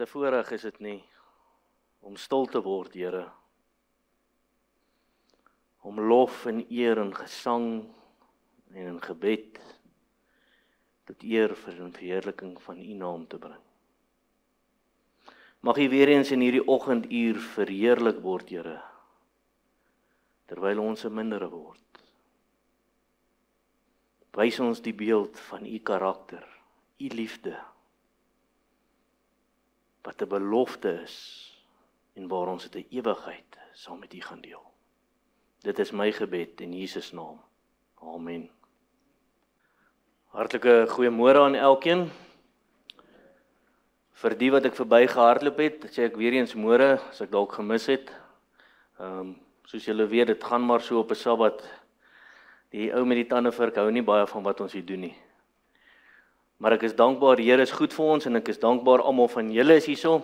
Wat 'n voorreg is dit nie, om stil te word, Here. Om lof en eer en gesang en in gebed tot eer en verheerliking van U naam te bring. Mag U weer eens in hierdie oggenduur verheerlik word, Here, terwyl ons 'n mindere word. Wys ons die beeld van U karakter, U liefde, wat 'n belofte is en waar ons dit 'n ewigheid saam met U gaan deel. Dit is my gebed in Jesus naam. Amen. Hartlike goeiemôre aan elkeen. Vir die wat ek verby gehardloop het, sê ek weer eens môre as ek dalk gemis het. Soos julle weet, dit gaan maar so op 'n Sabbat. Die ou met die tandevurk hou nie baie van wat ons hier doen nie. Maar ek is dankbaar, die Here is goed vir ons en ek is dankbaar almal van julle is hierso.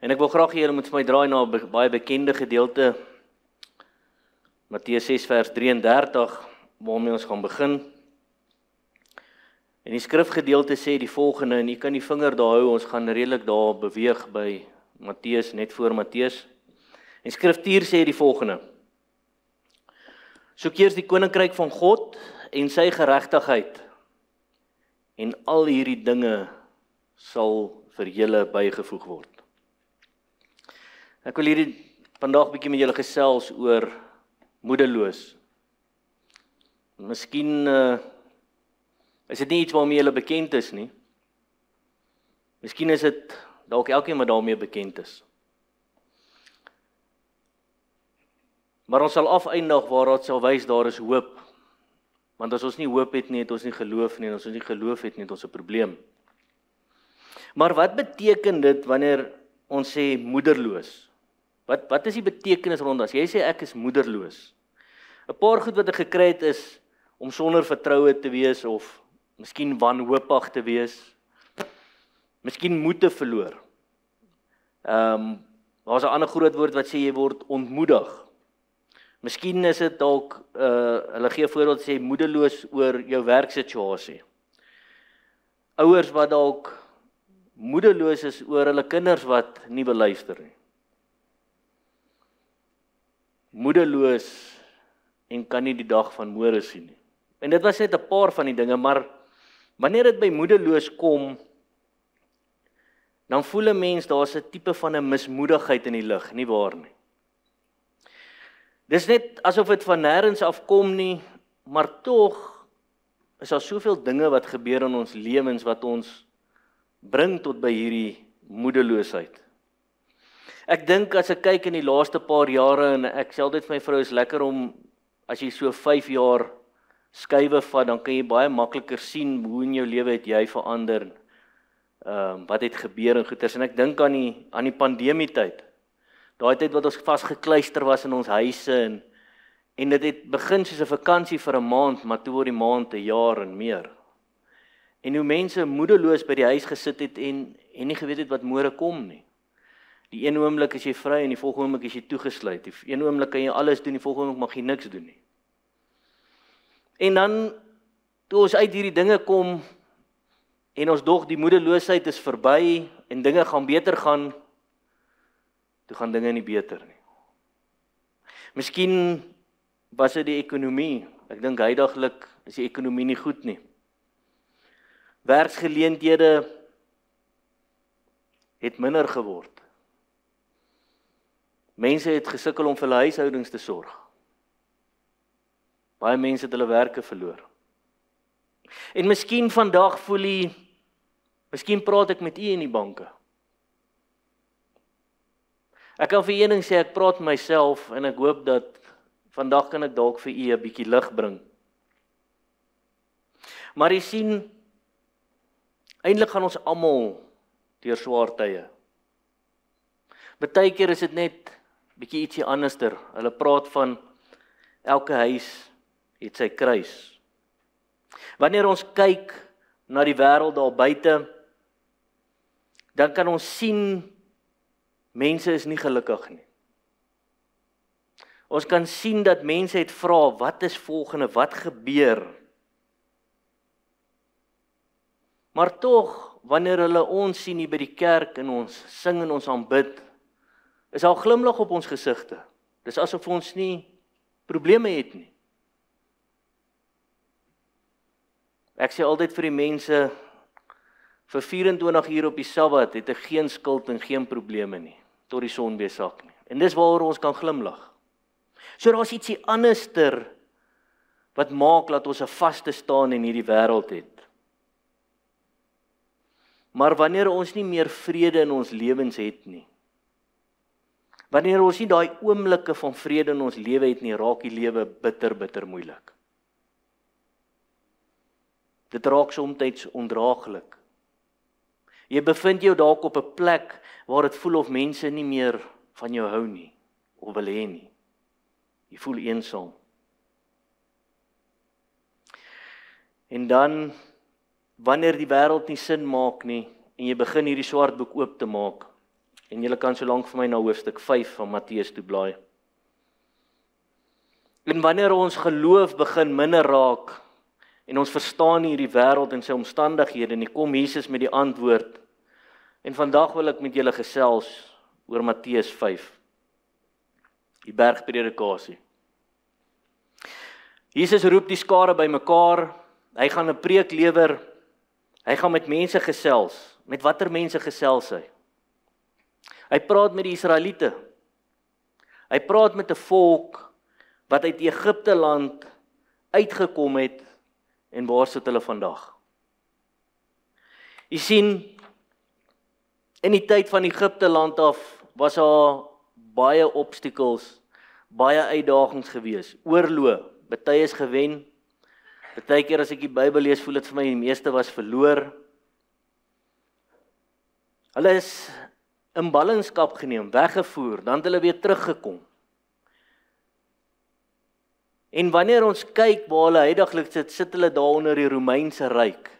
En ek wil graag hê julle moet vir my draai na 'n baie bekende gedeelte, Matteus 6 vers 33, waarmee ons gaan begin. En die skrifgedeelte sê die volgende, en jy kan die vinger daar hou, ons gaan redelik daar beweeg by Matteus, net voor Matteus. En skriftuur sê die volgende: soek eers die koninkryk van God en sy geregtigheid, en al hierdie dinge sal vir julle bygevoeg word. Ek wil hierdie vandag bietjie met julle gesels oor moedeloos. Miskien is dit nie iets waarmee julle bekend is nie. Miskien is dit dalk elkeen wat daarmee bekend is. Maar ons sal afeindig waar dit sal wys daar is hoop. Want as ons nie hoop het nie, het ons nie geloof nie, en as ons nie geloof het nie, het ons 'n probleem. Maar wat beteken dit wanneer ons sê moederloos? Wat is die betekenis rond as jy sê ek is moederloos? 'n Paar goed wat ek gekry het is om sonder vertroue te wees of miskien wanhoopig te wees. Miskien moed te verloor. Daar's 'n ander groot woord wat sê jy word ontmoedig. Miskien is dit dalk hulle gee voorbeeld sê moedeloos oor jou werksituasie. Ouers wat dalk moedeloos is oor hulle kinders wat nie wil luister nie. Moedeloos en kan nie die dag van môre sien nie. En dit was net 'n paar van die dinge, maar wanneer dit by moedeloos kom, dan voel 'n mens daar's 'n tipe van 'n mismoedigheid in die lug, nie waar nie. Dis net asof dit van nêrens af kom nie, maar tog is daar soveel dinge wat gebeur in ons lewens wat ons bring tot by hierdie moedeloosheid. Ek dink as ek kyk in die laaste paar jare, en ek sê altyd vir my vrou is lekker om, as jy so 5 jaar skuwe vat, dan kan jy baie makliker sien hoe in jou lewe het jy verander, wat het gebeur en goeters. En ek dink aan die pandemietyd. Daai tyd wat ons vasgekluister was in ons huise, en dit het begin soos 'n vakansie vir 'n maand, maar toe word die maand 'n jaar en meer. En hoe mense moedeloos by die huis gesit het en nie geweet het wat môre kom nie. Die een oomblik is jy vry en die volgende oomblik is jy toegesluit. Die een oomblik kan jy alles doen, die volgende oomblik mag jy niks doen nie. En dan, toe ons uit hierdie dinge kom, en ons dog die moedeloosheid is verby, en dinge gaan beter gaan, toe gaan dinge nie beter nie. Miskien was dit die ekonomie. Ek dink heidaglik is die ekonomie nie goed nie. Werksgeleenthede het minder geword. Mense het gesukkel om vir hulle huishoudings te sorg. Baie mense het hulle werke verloor. En miskien vandag voel jy, miskien praat ek met u in die banke. Ek kan vir een ding sê, ek praat met myself en ek hoop dat vandag kan ek dalk vir u 'n bietjie lig bring. Maar jy sien, eintlik gaan ons almal deur swaar tye. Partykeer is dit net bietjie ietsie anderster. Hulle praat van elke huis het sy kruis. Wanneer ons kyk na die wêreld daar buite, dan kan ons sien mense is nie gelukkig nie. Ons kan sien dat mense het vra, wat is volgende, wat gebeur? Maar tog, wanneer hulle ons sien hier by die kerk en ons sing en ons aanbid, is daar 'n glimlag op ons gesigte. Dis asof ons nie probleme het nie. Ek sê altyd vir die mense, vir 24 uur op die Sabbat het ek geen skuld en geen probleme nie, tot die son weer sak nie. En dis waaroor ons kan glimlag. So daar's ietsie anderster wat maak dat ons 'n vaste staan in hierdie wêreld het. Maar wanneer ons nie meer vrede in ons lewens het nie, wanneer ons nie daai oomblikke van vrede in ons lewe het nie, raak die lewe bitter, bitter moeilik. Dit raak soms ondraaglik. Jy bevind jou dalk op 'n plek waar dit voel of mense nie meer van jou hou nie, of wil hê nie. Jy voel eensaam. En dan, wanneer die wêreld nie sin maak nie, en jy begin hierdie swart boek oop te maak, en jy kan so lank vir my na hoofstuk 5 van Matteus toe blaai. En wanneer ons geloof begin minder raak, en ons verstaan hierdie wêreld en sy omstandighede, en kom Jesus met die antwoord, en vandag wil ek met julle gesels oor Matteus 5, die bergpredikasie. Jesus roep die skare bymekaar, hy gaan 'n preek lewer, hy gaan met mense gesels. Met watter mense gesels hy? Hy praat met die Israeliete. Hy praat met 'n volk wat uit Egipte land uitgekom het, en waar sit hulle vandag? Jy sien, in die tyd van Egipte land af, was daar baie obstacles, baie uitdagings gewees, oorlog, party is gewen, party keer as ek die Bybel lees, voel dit vir my die meeste was verloor. Hulle is in ballingskap geneem, weggevoer, dan het hulle weer teruggekom. En wanneer ons kyk waar hulle heidaglik sit, sit hulle daar onder die Romeinse ryk.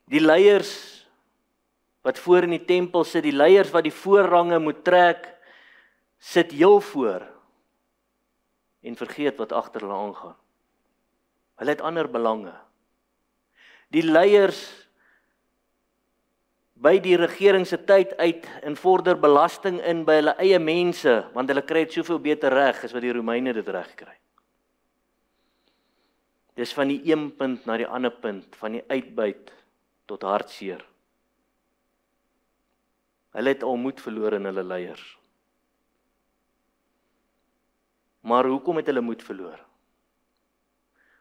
Die leiers wat voor in die tempel sit, die leiers wat die voorrange moet trek, sit heel voor en vergeet wat agter hulle aangaan. Hulle het ander belange. Die leiers by die regering se tyd uit en vorder belasting in by hulle eie mense, want hulle kry dit soveel beter reg as wat die Romeine dit reg kry. Dis van die een punt na die ander punt, van die uitbuit tot hartseer. Hulle het al moed verloor in hulle leiers. Maar hoekom het hulle moed verloor?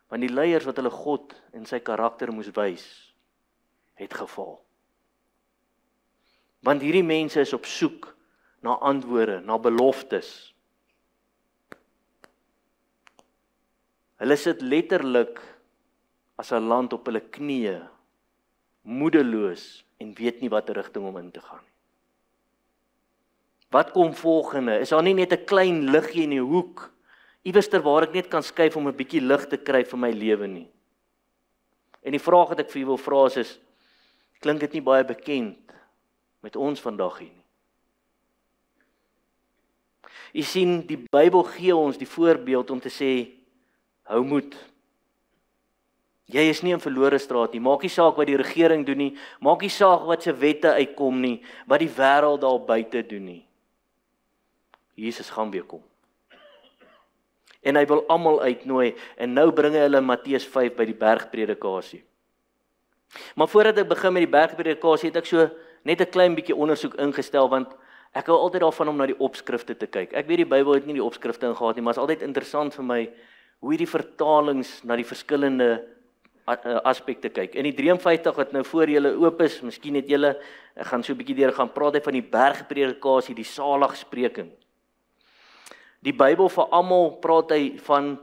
Want die leiers wat hulle God en sy karakter moes wys, het gefaal. Want hierdie mense is op soek na antwoorde, na beloftes. Hulle sit letterlik as 'n land op hulle knieë, moedeloos en weet nie watter rigting om in te gaan nie. Wat kom volgende? Is daar nie net 'n klein liggie in die hoek, iewers waar ek net kan skuif om 'n bietjie lig te kry vir my lewe nie? En die vraag wat ek vir julle wil vra is, klink dit nie baie bekend met ons vandag hier nie? Jy sien, die Bybel gee ons die voorbeeld om te sê, hou moed. Jy is nie in verlore straat nie. Maak nie saak wat die regering doen nie. Maak nie saak wat se wette uitkom nie. Wat die wêreld daar buite doen nie. Jesus gaan weer kom. En hy wil almal uitnooi. En nou bring hy hulle in Matteus 5 by die bergpredikasie. Maar voordat ek begin met die bergpredikasie, het ek so net 'n klein bietjie ondersoek ingestel, want ek hou altyd daarvan om na die opskrifte te kyk. Ek weet die Bybel het nie die opskrifte ingehaat nie, maar is altyd interessant vir my hoe die vertalings na die verskillende aspekte kyk. In die 53 wat nou voor julle oop is, miskien het julle, ek gaan so 'n bietjie deur gaan praat hy van die bergpredikasie, die saligspreking. Die Bybel vir almal praat hy van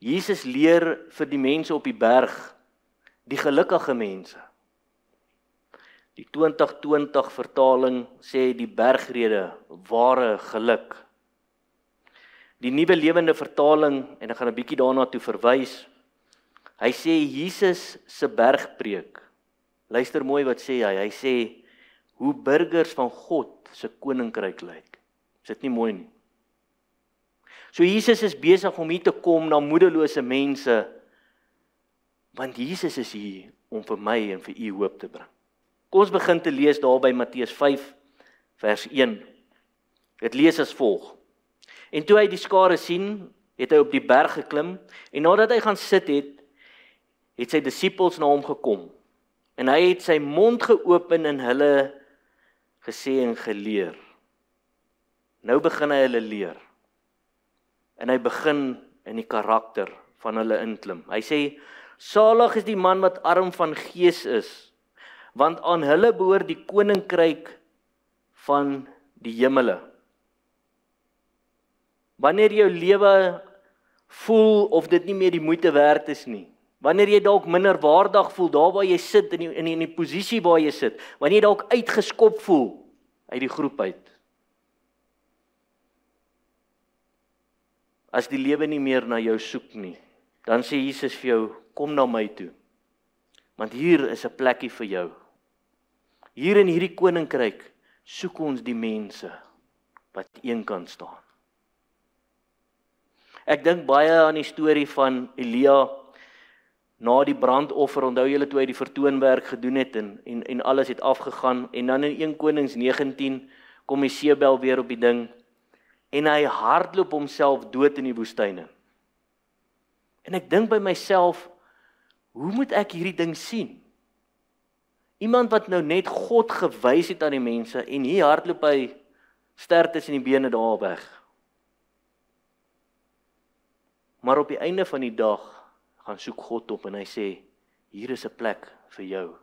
Jesus leer vir die mense op die berg, die gelukkige mense. Die 2020 vertaling sê die bergrede, ware geluk. Die Nuwe Lewende vertaling, en ek gaan 'n bietjie daarna toe verwys, hy sê Jesus se bergpreek. Luister mooi wat sê hy. Hy sê hoe burgers van God se koninkryk lyk. Is dit nie mooi nie? So Jesus is besig om hier te kom na moedelose mense, want Jesus is hier om vir my en vir u hoop te bring. Kom ons begin te lees daar by Matteus 5 vers 1. Dit lees as volg: En toe hy die skare sien, het hy op die berg geklim, en nadat hy gaan sit het sy disippels na hom gekom. En hy het sy mond geopen en hulle gesê en geleer. Nou begin hy hulle leer. En hy begin in die karakter van hulle inklim. Hy sê, salig is die man wat arm van gees is, want aan hulle behoort die koninkryk van die hemele. Wanneer jou lewe voel of dit nie meer die moeite werd is nie, wanneer jy dalk minder waardig voel, daar waar jy sit, in die posisie waar jy sit, wanneer jy dalk uitgeskop voel, uit die groep uit. As die lewe nie meer na jou soek nie, dan sê Jesus vir jou, kom na my toe, want hier is 'n plekkie vir jou. Hier in hierdie koninkryk soek ons die mense wat een kan staan. Ek dink baie aan die storie van Elia na die brandoffer. Onthou julle toe hy die vertoonwerk gedoen het en alles het afgegaan, en dan in 1 Konings 19 kom Jezebel weer op die ding en hy hardloop homself dood in die woestyn. En ek dink by myself, hoe moet ek hierdie ding sien? Iemand wat nou net God gewys het aan die mense en hier hardloop hy ster tussen die bene daar weg. Maar op die einde van die dag gaan soek God op en hy sê, hier is 'n plek vir jou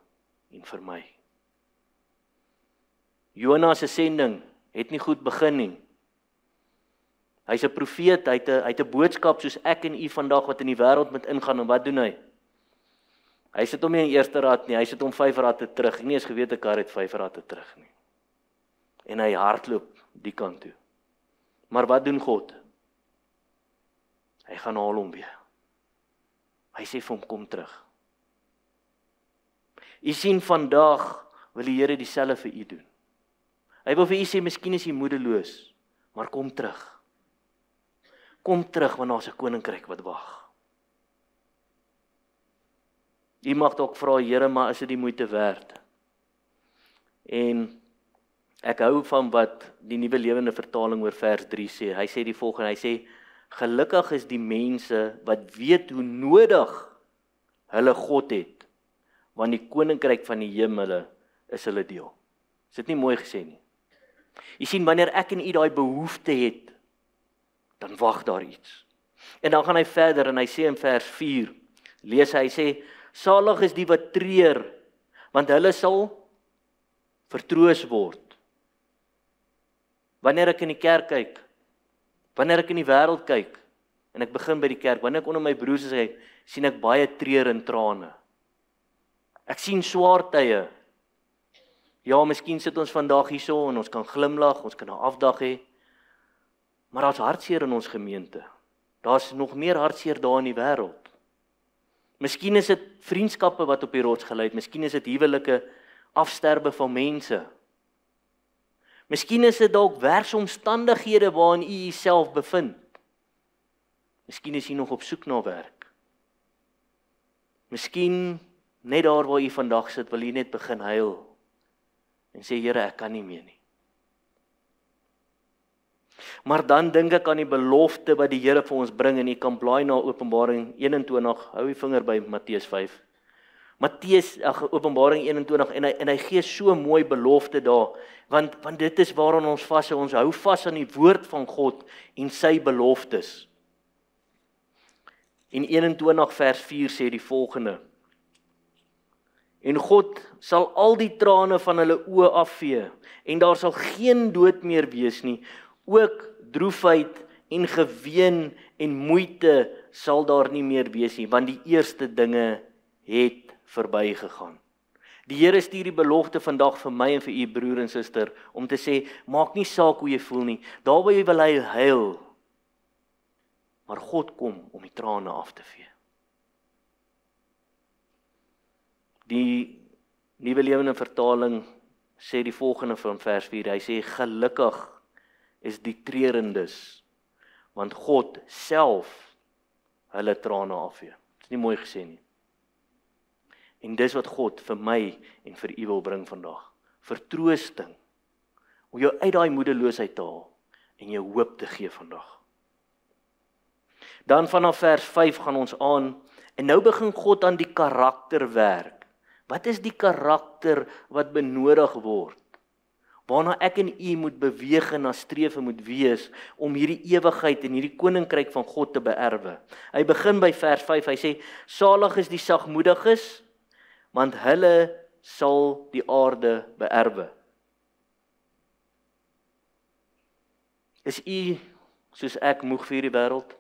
en vir my. Jonas se sending het nie goed begin nie. Hy's 'n profeet, hy het 'n boodskap soos ek en u vandag wat in die wêreld moet ingaan, en wat doen hy? Hy sit hom nie in eerste rad nie, hy sit hom 5 radde terug. Ek nie eens geweet 'n kar het 5 radde terug nie. En hy hardloop die kant toe. Maar wat doen God? Hy gaan haal hom weer. Hy sê vir hom, kom terug. U sien, vandag wil die Here dieselfde vir u doen. Hy wil vir u sê, miskien is u moedeloos, maar kom terug. Kom terug, want daar's 'n koninkryk wat wag. U mag dalk vra, Here, maar is dit die moeite werd? En ek hou van wat die Nuwe Lewende Vertaling oor vers 3 sê. Hy sê die volgende, hy sê, gelukkig is die mense wat weet hoe nodig hulle God het, want die koninkryk van die hemele is hulle deel. Is dit nie mooi gesê nie? Jy sien, wanneer ek en u daai behoefte het, dan wag daar iets. En dan gaan hy verder en hy sê in vers 4, lees hy sê, salig is die wat treur, want hulle sal vertroos word. Wanneer ek in die kerk kyk, wanneer ek in die wêreld kyk, en ek begin by die kerk, wanneer ek onder my broers is, sien ek baie treur en trane. Ek sien swaar tye. Ja, miskien sit ons vandag hierso en ons kan glimlag, ons kan 'n afdag hê, maar daar's hartseer in ons gemeente. Daar's nog meer hartseer daar in die wêreld. Miskien is dit vriendskappe wat op die rots gelei het, miskien is dit huwelike, afsterwe van mense. Miskien is dit dalk werksomstandighede waarin u jouself bevind. Miskien is u nog op soek na werk. Miskien net daar waar u vandag sit, wil u net begin huil en sê, Here, ek kan nie meer nie. Maar dan dink ek aan die belofte wat die Here vir ons bring, en jy kan blaai na Openbaring 21, hou die vinger by Matteus 5. Openbaring 21, en hy gee so mooi belofte daar, want dit is waaraan ons vashou. Ons hou vas aan die woord van God en sy beloftes. En 21 vers 4 sê die volgende, en God sal al die trane van hulle oë afvee, en daar sal geen dood meer wees nie, ook droefheid en geween en moeite sal daar nie meer wees nie, want die eerste dinge het verbygegaan. Die Here stuur die belofte vandag vir my en vir u broer en suster, om te sê, maak nie saak hoe jy voel nie, daar waar jy wil hy huil, maar God kom om die trane af te vee. Die Nuwe Lewende Vertaling sê die volgende van vers 4, hy sê, gelukkig is die treurendes, want God self hulle trane afvee. Dit is nie mooi gesê nie. En dis wat God vir my en vir u wil bring vandag. Vertroosting, om jou uit daai moedeloosheid te haal en jou hoop te gee vandag. Dan vanaf vers 5 gaan ons aan, en nou begin God aan die karakterwerk. Wat is die karakter wat benodig word? Waarna ek en u moet beweeg en na streef moet wees, om hierdie ewigheid en hierdie koninkryk van God te beerwe. Hy begin by vers 5, hy sê, salig is die sagmoediges, want hulle sal die aarde beerwe. Is u, soos ek, moeg vir hierdie wêreld?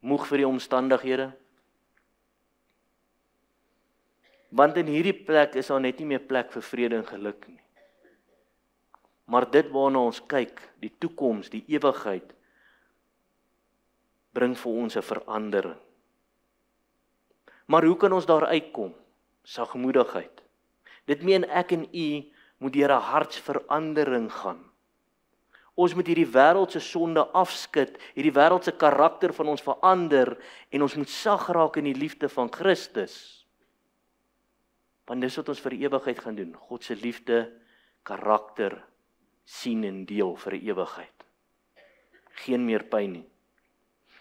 Moeg vir die omstandighede? Want in hierdie plek is daar net nie meer plek vir vrede en geluk nie. Maar dit waarna ons kyk, die toekoms, die ewigheid, bring vir ons 'n verandering. Maar hoe kan ons daar uitkom? Sagmoedigheid. Dit meen ek en u moet deur 'n hartsverandering gaan. Ons moet hierdie wêreldse sonde afskud, hierdie wêreldse karakter van ons verander, en ons moet sag raak in die liefde van Christus. Want dis wat ons vir die ewigheid gaan doen. God se liefde, karakter, sien en deel vir die ewigheid. Geen meer pyn nie.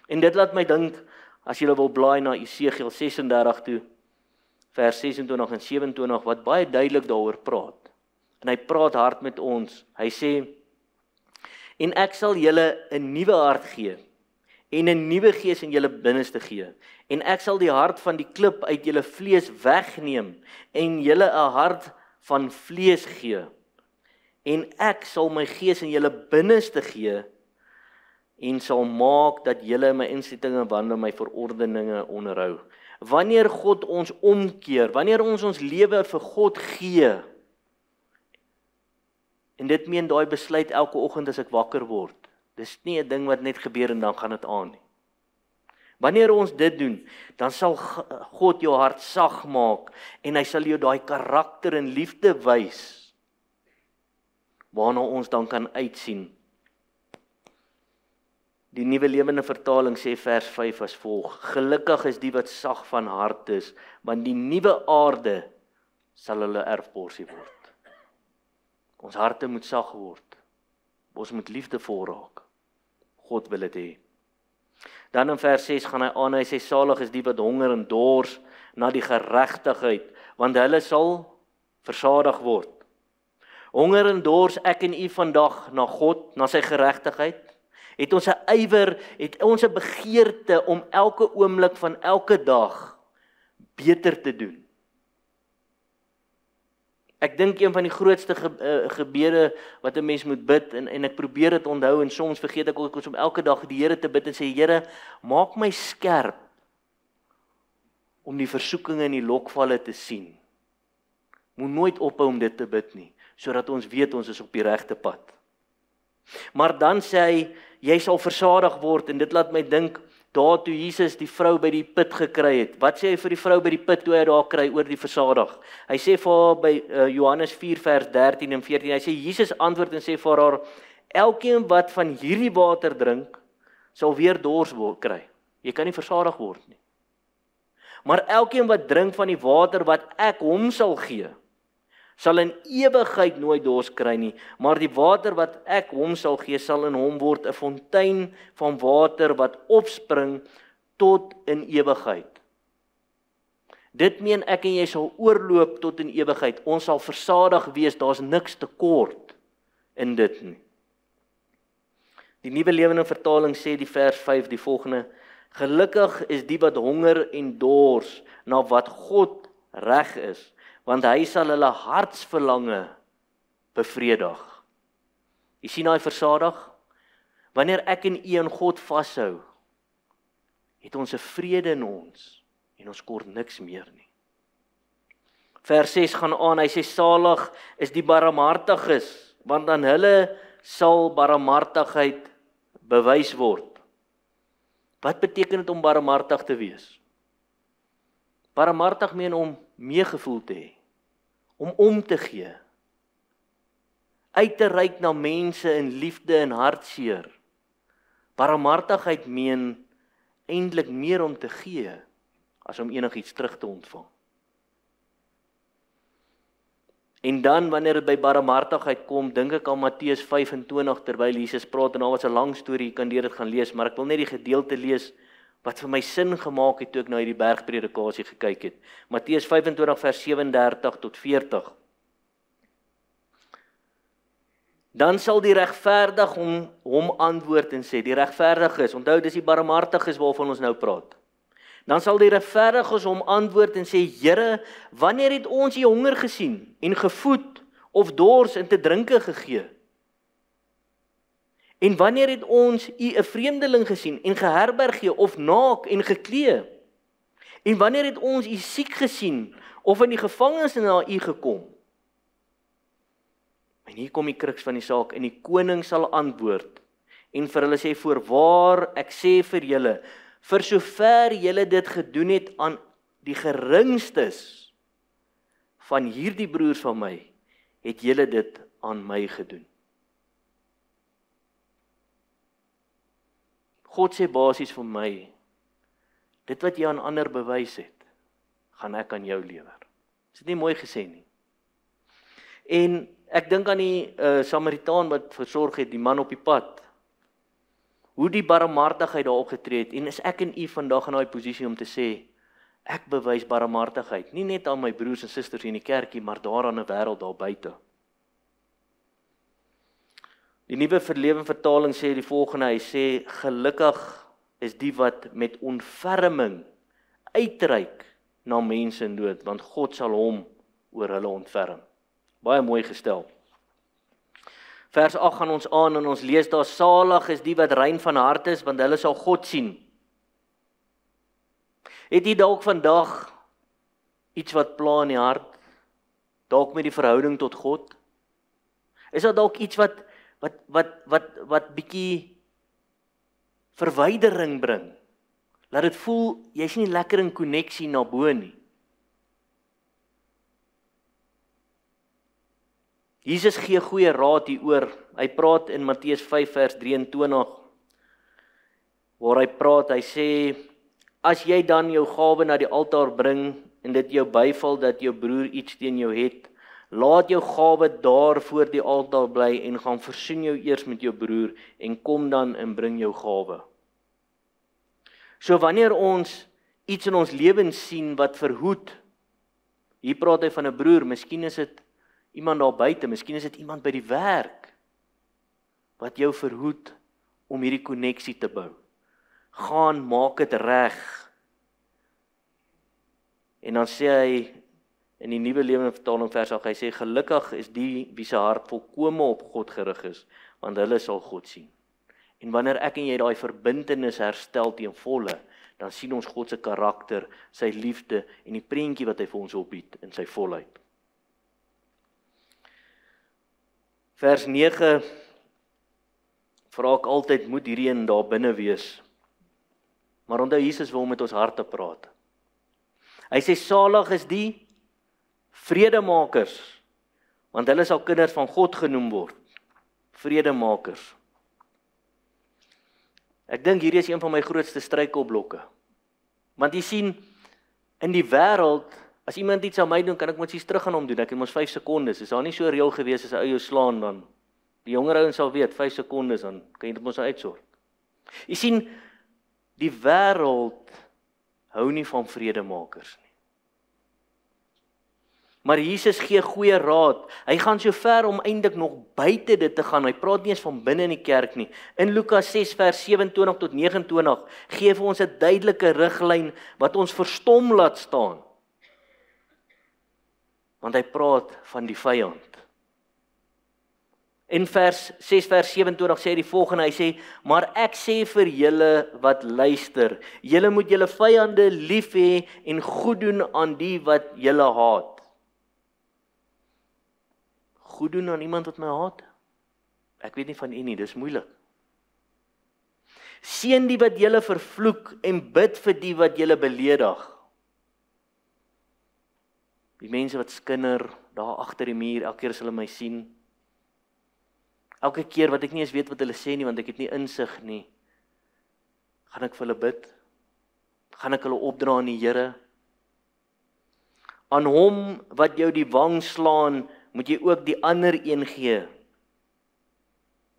En dit laat my dink, as jy wil blaai na Esegiel 36 toe, vers 26 en 27, wat baie duidelik daaroor praat. En hy praat hard met ons. Hy sê, en ek sal julle 'n nuwe hart gee, en 'n nuwe gees in julle binneste gee. En ek sal die hart van die klip uit julle vlees wegneem, en julle 'n hart van vlees gee. En ek sal my gees in julle binneste gee, en sal maak dat julle my insettinge wandel, my verordeninge onderhou. Wanneer God ons omkeer, wanneer ons lewe vir God gee, en dit meen daai besluit elke oggend as ek wakker word, dis nie 'n ding wat net gebeur en dan gaan dit aan nie. Wanneer ons dit doen, dan sal God jou hart sag maak, en hy sal jou daai karakter en liefde wys, waarna ons dan kan uitsien. Die Nuwe Lewende Vertaling sê vers 5 as volg, gelukkig is die wat sag van hart is, want die nuwe aarde sal hulle erfporsie word. Ons harte moet sag word. Ons moet liefdevol raak. God wil dit hê. Dan in vers 6 gaan hy aan, hy sê, salig is die wat honger en dors na die geregtigheid, want hulle sal versadig word. Honger en dors ek en u vandag na God, na sy geregtigheid, het ons 'n ywer, het ons 'n begeerte om elke oomblik van elke dag beter te doen. Ek dink een van die grootste gebede wat 'n mens moet bid, en ek probeer dit onthou, en soms vergeet ek ook om elke dag die Here te bid en sê, Here, maak my skerp om die versoekinge en die lokvalle te sien. Moet nooit ophou om dit te bid nie, sodat ons weet ons is op die regte pad. Maar dan sê hy, jy sal versadig word, en dit laat my dink, daar toe Jesus die vrou by die put gekry het. Wat sê hy vir die vrou by die put toe hy daar kry oor die versadig? Hy sê vir haar by Johannes 4 vers 13 en 14, hy sê, Jesus antwoord en sê vir haar, elkeen wat van hierdie water drink, sal weer dors kry. Jy kan nie versadig word nie. Maar elkeen wat drink van die water wat ek hom sal gee, sal in ewigheid nooit dors kry nie, maar die water wat ek hom sal gee, sal in hom word 'n fontein van water wat opspring tot in ewigheid. Dit meen ek en jy sal oorloop tot in ewigheid. Ons sal versadig wees, daar's niks tekort in dit nie. Die Nuwe Lewende Vertaling sê die vers 5 die volgende, gelukkig is die wat honger en dors na wat God reg is, want hy sal hulle hartsverlange bevredig. Jy sien daai versadig? Wanneer ek en u aan God vashou, het ons 'n vrede in ons, en ons kort niks meer nie. Vers 6 gaan aan, hy sê, salig is die barmhartiges, want aan hulle sal barmhartigheid bewys word. Wat beteken dit om barmhartig te wees? Barmhartig meen om meegevoel te hê, om te gee, uit te reik na mense in liefde en hartseer. Barmhartigheid meen eintlik meer om te gee, as om enigiets terug te ontvang. En dan, wanneer dit by barmhartigheid kom, dink ek aan Matteus 25, terwyl Jesus praat, en daar was 'n lang storie, jy kan deur dit gaan lees, maar ek wil net die gedeelte lees, wat vir my sin gemaak het, toe ek na hierdie bergpredikasie gekyk het. Matteus 25, vers 37 tot 40. Dan sal die regverdig hom antwoord en sê, die regverdiges, onthou dis die barmhartiges waarvan ons nou praat. Dan sal die regverdiges hom antwoord en sê, Here, wanneer het ons U honger gesien en gevoed of dors en te drinke gegee? En wanneer het ons U 'n vreemdeling gesien en geherberg of naak en geklee? En wanneer het ons U siek gesien of in die gevangenis na U gekom? En hier kom die kruks van die saak, en die koning sal antwoord en vir hulle sê, voorwaar, ek sê vir julle, vir sover julle dit gedoen het aan die geringstes van hierdie broers van my, het julle dit aan my gedoen. God sê basies vir my, dit wat jy aan ander bewys het, gaan ek aan jou lewer. Is dit nie mooi gesê nie? En ek dink aan die Samaritaan wat versorg het, die man op die pad, hoe die barmhartigheid daar opgetree het, en is ek en u vandag in daai posisie om te sê, ek bewys barmhartigheid, nie net aan my broers en susters in die kerkie, maar daar aan 'n wêreld daar buite. Die Nuwe Verlewing vertaling sê die volgende, hy sê, gelukkig is die wat met ontferming uitreik na mense in nood, want God sal hom oor hulle ontferm. Baie mooi gestel. Vers 8 gaan ons aan en ons lees daar, salig is die wat rein van hart is, want hulle sal God sien. Het jy dalk vandag iets wat pla in die hart, dalk met die verhouding tot God? Is daar dalk iets wat bietjie verwydering bring? Laat dit voel, jy's nie lekker in koneksie na bo nie. Jesus gee goeie raad hieroor. Hy praat in Matteus 5 vers 23, waar hy praat, hy sê, as jy dan jou gawe na die altaar bring, en dit jou byval dat jou broer iets teen jou het, laat jou gawe daar voor die altaar bly, en gaan versoen jou eers met jou broer, en kom dan en bring jou gawe. So wanneer ons iets in ons lewens sien wat verhoed, hier praat hy van 'n broer, miskien is dit iemand daar buite, miskien is dit iemand by die werk, wat jou verhoed om hierdie koneksie te bou. Gaan, maak dit reg. En dan sê hy, in die Nuwe Lewende Vertaling vers 8, hy sê, gelukkig is die wie se hart volkome op God gerig is, want hulle sal God sien. En wanneer ek en jy daai verbintenis herstel teen volle, dan sien ons God se karakter, sy liefde en die prentjie wat hy vir ons opbied in sy volheid. Vers 9, vra ek altyd, moet hierdie een daar binne wees. Maar onthou, Jesus wil met ons harte praat. Hy sê, salig is die vredemakers, want hulle sal kinders van God genoem word. Vredemakers. Ek dink hierdie is een van my grootste struikelblokke. Want jy sien, in die wêreld, as iemand iets aan my doen, kan ek mos iets terug aan hom doen. Ek het mos 5 sekondes. Is daar nie so reël gewees as 'n ou jou slaan dan? Die jonger ouens sal weet, 5 sekondes dan kan jy dit mos uitsort. Jy sien, die wêreld hou nie van vredemakers nie. Maar Jesus gee goeie raad. Hy gaan so ver om eintlik nog buite dit te gaan. Hy praat nie eens van binne in die kerk nie. In Lukas 6 vers 27 tot 29 gee vir ons 'n duidelike riglyn wat ons verstom laat staan. Want hy praat van die vyand. In vers 6 vers 27 sê hy die volgende, hy sê, maar ek sê vir julle wat luister, julle moet julle vyande lief hê en goed doen aan die wat julle haat. Goed doen aan iemand wat my haat? Ek weet nie van u nie, dis moeilik. Seën die wat julle vervloek en bid vir die wat julle beledig. Die mense wat skinder, daar agter die muur, elke keer as hulle my sien. Elke keer wat ek nie eens weet wat hulle sê nie, want ek het nie insig nie. Gaan ek vir hulle bid? Gaan ek hulle opdra aan die Here? Aan hom wat jou die wang slaan, moet jy ook die ander een gee.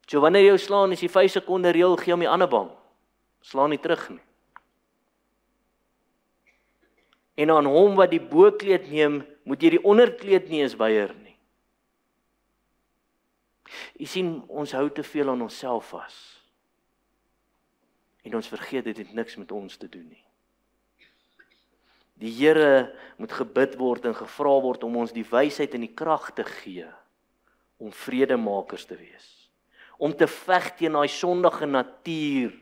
So wanneer jy jou slaan, is die 5 sekonde reël, gee hom die ander bal. Slaan nie terug nie. En aan hom wat die bokleed neem, moet jy die onderkleed nie eens weier nie. Jy sien, ons hou te veel aan onsself vas. En ons vergeet dit het niks met ons te doen nie. Die Here moet gebid word en gevra word om ons die wysheid en die krag te gee om vredemakers te wees. Om te veg teen daai sondige natuur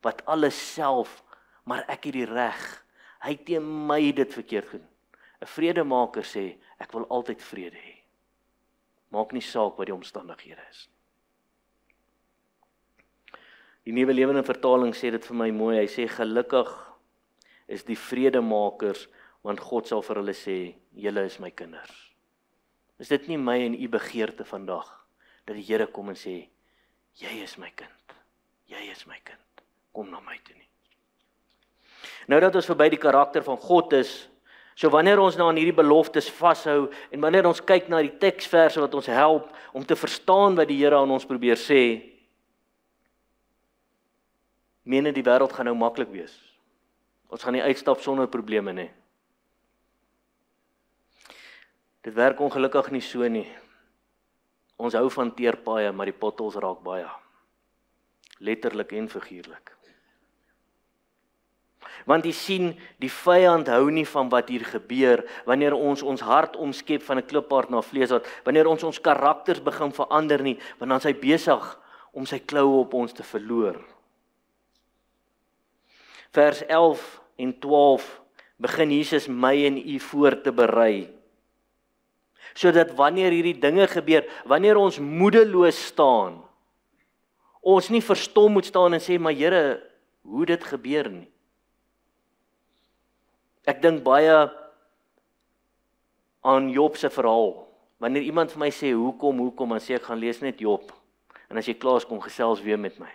wat alles self, maar ek het die reg. Hy het teen my dit verkeerd gedoen. 'n Vredemaker sê, ek wil altyd vrede hê. Maak nie saak wat die omstandighede is. Die Nuwe Lewende Vertaling sê dit vir my mooi. Hy sê, gelukkig is die vredemakers, want God sal vir hulle sê, julle is my kinders. Is dit nie my en u begeerte vandag, dat die Here kom en sê, jy is my kind, jy is my kind, kom na my toe nie. Nou dat ons verby die karakter van God is, so wanneer ons nou aan hierdie beloftes vashou, en wanneer ons kyk na die teksverse wat ons help, om te verstaan wat die Here aan ons probeer sê, meen die wêreld gaan nou maklik wees. Ons gaan nie uitstap sonder probleme nie. Dit werk ongelukkig nie so nie. Ons hou van teerpaaie, maar die potholes raak baie. Letterlik en figuurlik. Want jy sien, die vyand hou nie van wat hier gebeur, wanneer ons hart omskep van 'n kliphart na vleeshart, wanneer ons karakters begin verander nie, want dan is hy besig om sy kloue op ons te verloor. Vers 11 en 12 begin Jesus my en u voor te berei. Sodat wanneer hierdie dinge gebeur, wanneer ons moedeloos staan, ons nie verstom moet staan en sê, maar Here, hoe dit gebeur nie. Ek dink baie aan Job se verhaal. Wanneer iemand vir my sê, hoekom, dan sê ek, gaan lees net Job. En as jy klaar is, kom gesels weer met my.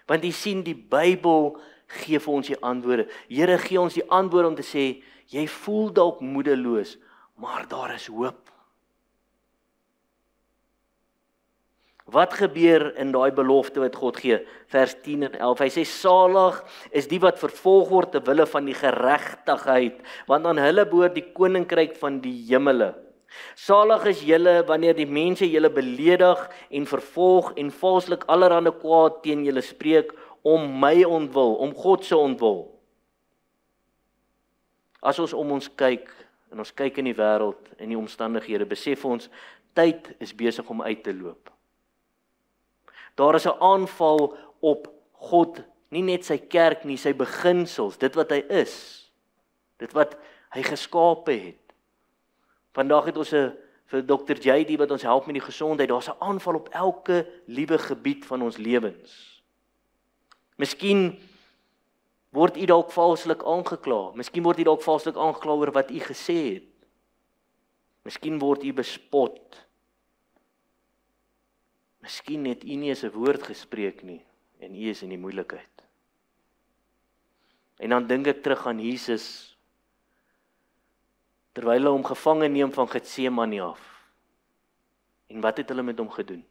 Want jy sien, die Bybel gee vir ons die antwoorde. Here gee ons die antwoord om te sê, jy voel dalk moedeloos, maar daar is hoop. Wat gebeur in daai belofte wat God gee? Vers 10 en 11. Hy sê, salig is die wat vervolg word ter wille van die geregtigheid, want aan hulle behoort die koninkryk van die hemele. Salig is julle wanneer die mense julle beledig en vervolg en valslik allerhande kwaad teen julle spreek om my ontwil, om God se ontwil. As ons om ons kyk, en ons kyk in die wêreld en die omstandighede, besef ons, tyd is besig om uit te loop. Daar is 'n aanval op God, nie net sy kerk nie, sy beginsels, dit wat hy is, dit wat hy geskape het. Vandag het ons vir Dr. JD wat ons help met die gesondheid, daar's 'n aanval op elke liewe gebied van ons lewens. Miskien word u dalk valslik aangekla, miskien word u dalk valslik aangekla oor wat u gesê het. Miskien word u bespot. Miskien het u nie eens 'n woord gespreek nie, en u is in die moeilikheid. En dan dink ek terug aan Jesus, terwyl hulle hom gevange neem van Getsemane af. En wat het hulle met hom gedoen?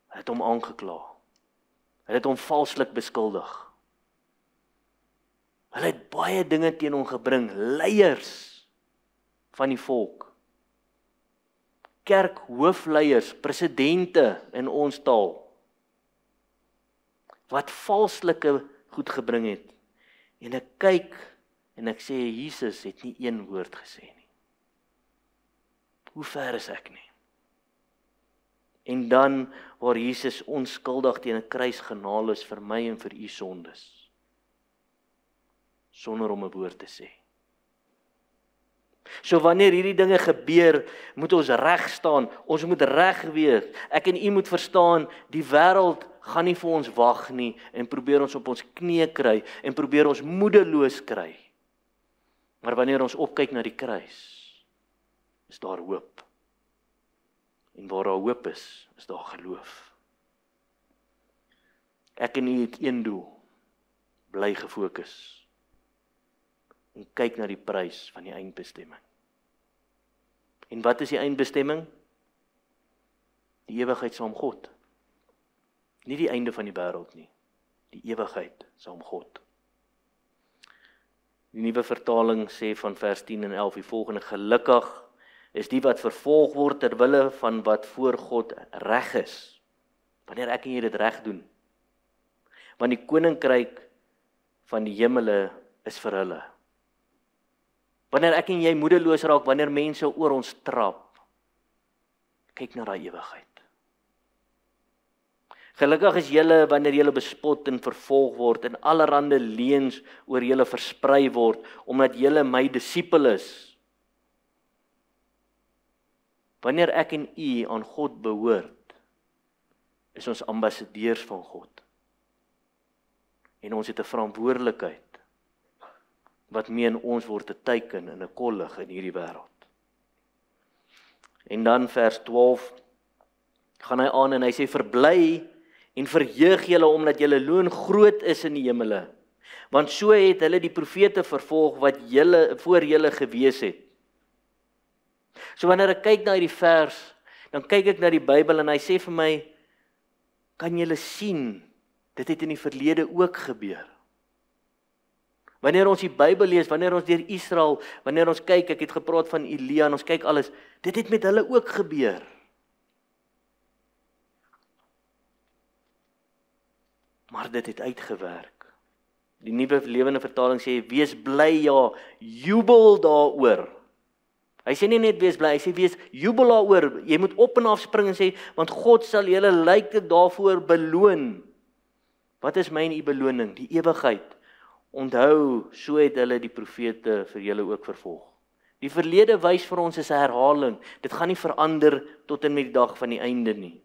Hulle het hom aangekla. Hulle het hom valslik beskuldig. Hulle het baie dinge teen hom gebring, leiers van die volk. Kerkhoofleiers, presidente in ons taal, wat valslike goed gebring het. En ek kyk en ek sê, Jesus het nie een woord gesê nie. Hoe ver is ek nie? En dan waar Jesus onskuldig teen 'n kruis genaal is vir my en vir u sondes, sonder om 'n woord te sê. So wanneer hierdie dinge gebeur, moet ons reg staan, ons moet reg wees. Ek en u moet verstaan, die wêreld gaan nie vir ons wag nie, en probeer ons op ons knieë kry, en probeer ons moedeloos kry. Maar wanneer ons opkyk na die kruis, is daar hoop. En waar daar hoop is daar geloof. Ek en u het een doel, bly gefokus. En kyk na die prys van die eindbestemming. En wat is die eindbestemming? Die ewigheid saam God. Nie die einde van die wêreld nie. Die ewigheid saam God. Die nuwe vertaling sê van vers 10 en 11 die volgende: gelukkig is die wat vervolg word ter wille van wat voor God reg is. Wanneer ek en jy dit reg doen. Want die koninkryk van die hemele is vir hulle. Wanneer ek en jy moedeloos raak, wanneer mense oor ons trap, kyk na daai ewigheid. Gelukkig is julle wanneer julle bespot en vervolg word en allerhande leuns oor julle versprei word, omdat julle my disipel is. Wanneer ek en u aan God behoort, is ons ambassadeurs van God. En ons het 'n verantwoordelikheid wat mee in ons word te teiken in 'n kollig in hierdie wêreld. En dan vers 12 gaan hy aan en hy sê verbly en verheug julle omdat julle loon groot is in die hemele. Want so het hulle die profete vervolg wat julle voor julle gewees het. So wanneer ek kyk na hierdie vers, dan kyk ek na die Bybel en hy sê vir my, kan julle sien, dit het in die verlede ook gebeur. Wanneer ons die Bybel lees, wanneer ons deur Israel, wanneer ons kyk, ek het gepraat van Elia en ons kyk alles, dit het met hulle ook gebeur. Maar dit het uitgewerk. Die nuwe lewende vertaling sê, wees bly, ja, jubel daaroor. Hy sê nie net wees bly, hy sê wees jubel daaroor. Jy moet op en af spring en sê, want God sal julle lyklik daarvoor beloon. Wat is my en u beloning? Die ewigheid. Onthou, so het hulle die profete vir julle ook vervolg. Die verlede wys vir ons is 'n herhaling. Dit gaan nie verander tot en met die dag van die einde nie.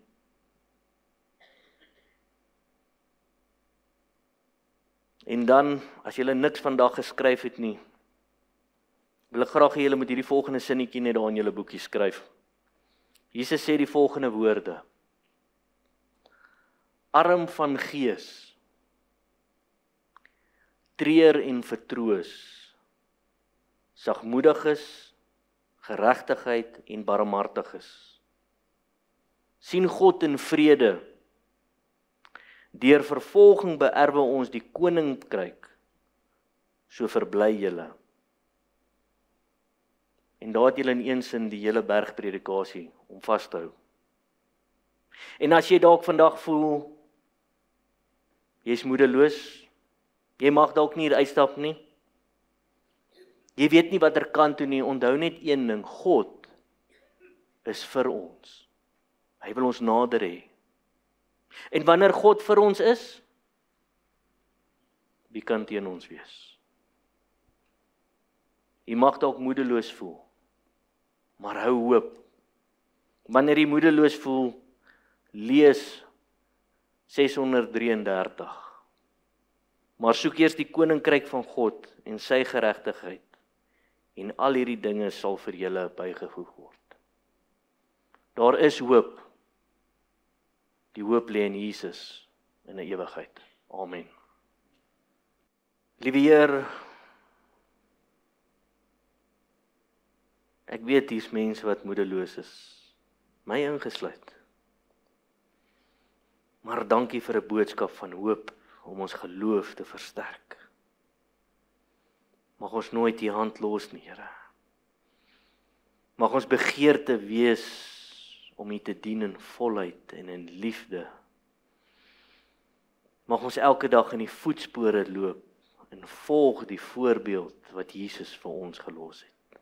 En dan, as julle niks vandag geskryf het nie, wil ek graag hê julle moet hierdie volgende sinnetjie net daar in julle boekie skryf. Jesus sê die volgende woorde: arm van gees, treur en vertroos, sagmoediges, geregtigheid en barmhartiges. Sien God in vrede. Deur vervolging beerwe ons die koninkryk, so verbly julle. En daar het julle in een sin die hele bergpredikasie om vas te hou. En as jy dalk vandag voel, jy's moedeloos, jy mag dalk nie hier uitstap nie, jy weet nie watter kant toe nie, onthou net een ding, God is vir ons. Hy wil ons nader hê. En wanneer God vir ons is, wie kan teen ons wees? Jy mag dalk moedeloos voel, maar hou hoop. Wanneer jy moedeloos voel, lees 633. Maar soek eers die koninkryk van God en sy geregtigheid, en al hierdie dinge sal vir julle bygevoeg word. Daar is hoop. Die hoop lê in Jesus in 'n ewigheid. Amen. Liewe Heer, ek weet hier's mense wat moedeloos is, my ingesluit. Maar dankie vir 'n boodskap van hoop om ons geloof te versterk. Mag ons nooit die hand los nie, Here. Mag ons begeerte wees om U te dien in volheid en in liefde. Mag ons elke dag in die voetspore loop en volg die voorbeeld wat Jesus vir ons gelos het.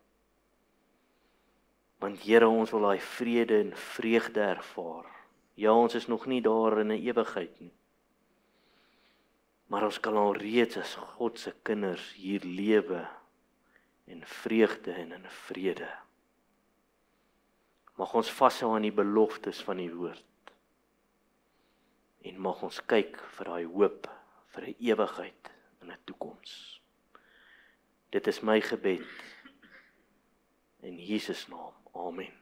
Want Here, ons wil daai vrede en vreugde ervaar. Ja, ons is nog nie daar in 'n ewigheid nie. Maar ons kan al reeds as God se kinders hier lewe in vreugde en in vrede. Mag ons vashou aan die beloftes van die woord. En mag ons kyk vir daai hoop, vir 'n ewigheid en 'n toekoms. Dit is my gebed in Jesus naam. Amen.